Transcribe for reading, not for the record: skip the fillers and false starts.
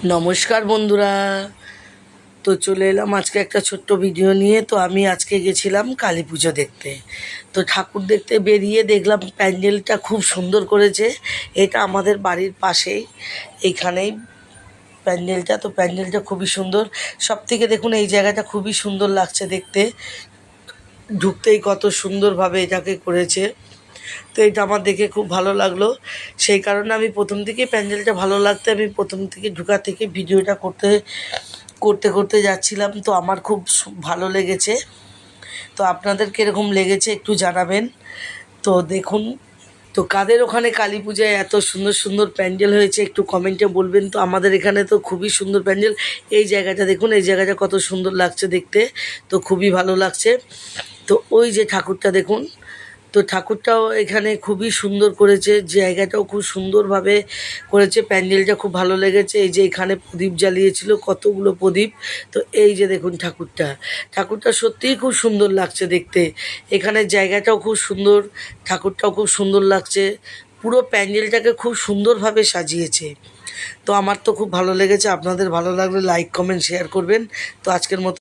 নমস্কার বন্ধুরা। তো চলে এলাম আজকে একটা ছোট্ট ভিডিও নিয়ে। তো আমি আজকে গেছিলাম কালী পুজো দেখতে। তো ঠাকুর দেখতে বেরিয়ে দেখলাম প্যান্ডেলটা খুব সুন্দর করেছে। এটা আমাদের বাড়ির পাশেই, এইখানেই প্যান্ডেলটা। তো প্যান্ডেলটা খুবই সুন্দর। সব থেকে দেখুন এই জায়গাটা খুবই সুন্দর লাগছে দেখতে, ঢুকতেই কত সুন্দরভাবে এটাকে করেছে। তো এটা আমার দেখে খুব ভালো লাগলো। সেই কারণে আমি প্রথম থেকেই প্যান্ডেলটা ভালো লাগতে আমি প্রথম থেকে ঢোকা থেকে ভিডিওটা করতে করতে করতে যাচ্ছিলাম। তো আমার খুব ভালো লেগেছে। তো আপনাদের কীরকম লেগেছে একটু জানাবেন। তো দেখুন, তো কাদের ওখানে কালী পূজায় এত সুন্দর সুন্দর প্যান্ডেল হয়েছে একটু কমেন্টে বলবেন। তো আমাদের এখানে তো খুবই সুন্দর প্যান্ডেল। এই জায়গাটা দেখুন, এই জায়গাটা কত সুন্দর লাগছে দেখতে। তো খুবই ভালো লাগছে। তো ওই যে ঠাকুরটা দেখুন, তো ঠাকুরটাও এখানে খুবই সুন্দর করেছে, জায়গাটাও খুব সুন্দরভাবে করেছে। প্যান্ডেলটা খুব ভালো লেগেছে। এই যে এখানে প্রদীপ জ্বালিয়েছিল, কতগুলো প্রদীপ। তো এই যে দেখুন ঠাকুরটা সত্যিই খুব সুন্দর লাগছে দেখতে। এখানে জায়গাটাও খুব সুন্দর, ঠাকুরটাও খুব সুন্দর লাগছে। পুরো প্যান্ডেলটাকে খুব সুন্দরভাবে সাজিয়েছে। তো আমার তো খুব ভালো লেগেছে। আপনাদের ভালো লাগলে লাইক কমেন্ট শেয়ার করবেন। তো আজকের মতো